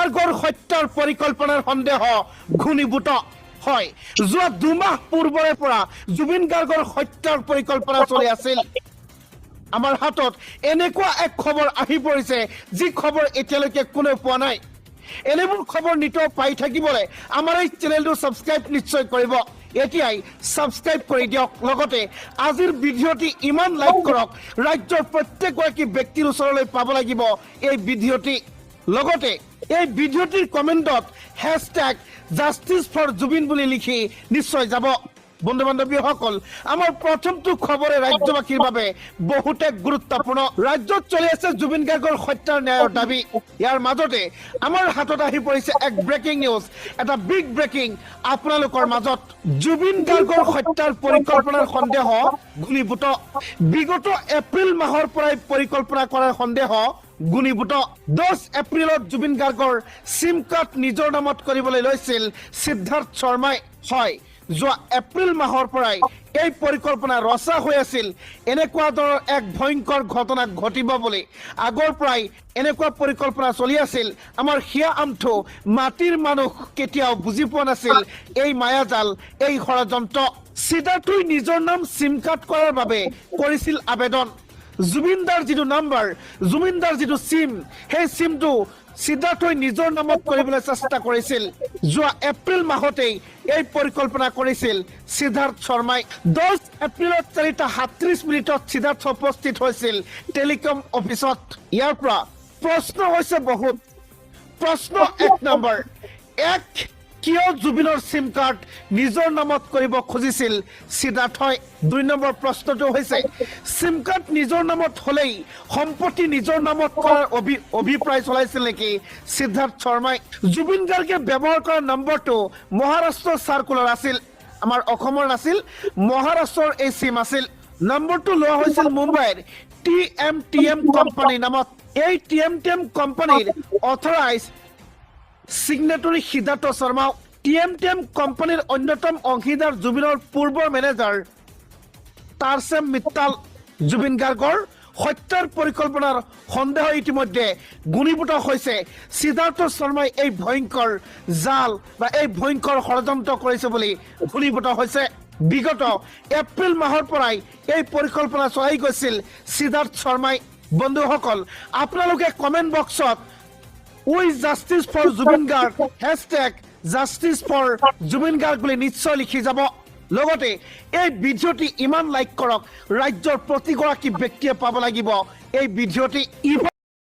গাৰ্গৰ হত্যাৰ পৰিকল্পনাৰ সন্দেহ ঘনীভূত হয় যোৱা 2 মাহ পূৰ্বৰে পৰা জুবিন গাৰ্গৰ হত্যাৰ পৰিকল্পনা চলি আছিল আমাৰ হাতত এনেকুৱা এক খবৰ আহি পৰিছে যি খবৰ এতিয়ালৈকে কোনে পোৱা নাই এনেবোৰ খবৰ নিতৌ পাই থাকিবলৈ আমাৰ এই চেনেলটো সাবস্ক্ৰাইব নিশ্চয় কৰিব এতিয়াই সাবস্ক্ৰাইব কৰি দিয়ক লগতে আজিৰ ভিডিঅ'টি ইমান লাইক কৰক ৰাজ্যৰ প্ৰত্যেকগৰাকী ব্যক্তিৰ ওচৰলৈ পাব লাগিব এই ভিডিঅ'টি লগতে এই ভিডিঅ'টিৰ কমেন্টত #justice4jubin বুলি লিখি নিশ্চয় যাব বন্ধু বান্ধৱীসকল আমাৰ প্ৰথমটো খবৰে ৰাজ্যবাসীৰ বাবে বহুতে গুৰুত্বপূৰ্ণ ৰাজ্যত চলি আছে জুবিন গাৰ্গৰ হত্যাৰ ন্যায়ৰ দাবী ইয়াৰ মাজতে আমাৰ হাতত আহি পৰিছে এক ব্ৰেকিং নিউজ এটা বিগ ব্ৰেকিং আপোনালোকৰ মাজত জুবিন গাৰ্গৰ হত্যাৰ পৰিকল্পনাৰ সন্দেহ ঘনীভূত বিগত এপ্ৰিল মাহৰ পৰাই পৰিকল্পনা কৰাৰ সন্দেহ গুণীভূত 10 এপ্ৰিলত জুবিন গাৰ্গৰ সিম কাৰ্ড নিজৰ নামত কৰিবলৈ লৈছিল সিদ্ধাৰ্থ শৰ্মাই হয় যোৱা এপ্ৰিল মাহৰ পৰাই এই পৰিকল্পনা ৰচা হৈ আছিল এনেকুৱা ধৰণৰ এক ভয়ংকৰ ঘটনা ঘটিব বুলি আগৰ পৰাই এনেকুৱা পৰিকল্পনা চলি আছিল আমাৰ হিয়া আমঠু মাটিৰ মানুহ কেতিয়াও বুজি পোৱা নাছিল এই মায়াজাল এই ষড়যন্ত্ৰ সিদ্ধাৰ্থই নিজৰ নাম সিম কাৰ্ড কৰাৰ বাবে কৰিছিল আবেদন জুবিনদাৰ যিটো নাম্বাৰ জুবিনদাৰ যিটো সিম সেই সিমটো সিদ্ধাৰ্থই নিজৰ নামত কৰিবলৈ চেষ্টা কৰিছিল যোৱা এপ্ৰিল মাহতেই এই পৰিকল্পনা কৰিছিল সিদ্ধাৰ্থ শৰ্মাই 10 এপ্ৰিলত 4:37 সিদ্ধাৰ্থ উপস্থিত হৈছিল টেলিকম অফিচত ইয়াৰ পৰা প্ৰশ্ন হৈছে বহুত প্ৰশ্ন 1 নম্বৰ কিয় জুবিনৰ সিম কাৰ্ড নিজৰ নামত কৰিব খুজিছিল সিদ্ধাৰ্থই 2 নম্বৰ প্ৰশ্নটো হৈছে সিম কাৰ্ড নিজৰ নামত হলেই সম্পত্তি নিজৰ নামত কৰাৰ অভিপ্ৰায় চলাইছিল নেকি সিদ্ধাৰ্থ শৰ্মাই জুবিন গাৰ্গে ব্যৱহাৰ কৰা নম্বৰটো মহাৰাষ্ট্ৰৰ সাৰ্কুলাৰ আছিল আমাৰ অসমৰ নাছিল মহাৰাষ্ট্ৰৰ এই সিম আছিল নম্বৰটো লোৱা হৈছিল মুম্বাইৰ TMTM কোম্পানী নামত এই TMTM কোম্পানীৰ অথৰাইজ সিগনেটৰী সিদ্ধাৰ্থ শৰ্মা TMTM কোম্পানীৰ অন্যতম অংশীদাৰ জুবিনৰ পূৰ্বৰ মেনেজাৰ তাৰসেম মিত্তাল জুবিন গাৰ্গৰ হত্যাৰ পৰিকল্পনাৰ সন্দেহ ইতিমধ্যে গুণীভূত হৈছে সিদ্ধাৰ্থ শৰ্মাই এই ভয়ংকৰ জাল বা এই ভয়ংকৰ ষড়যন্ত্ৰ কৰিছে বুলি গুণীভূত হৈছে বিগত এপ্ৰিল মাহৰ পৰাই এই পৰিকল্পনা চলাই গৈছিল সিদ্ধাৰ্থ শৰ্মাই বন্ধুসকল আপোনালোকে কমেন্ট বক্সত we justice for Zubeen Garg #justice4jubin garg বুলি নিশ্চয় লিখি যাব লগতে এই ভিডিওটি ইমান লাইক কৰক ৰাজ্যৰ প্ৰতিগৰাকী ব্যক্তিয়ে পাব লাগিব এই ভিডিওটি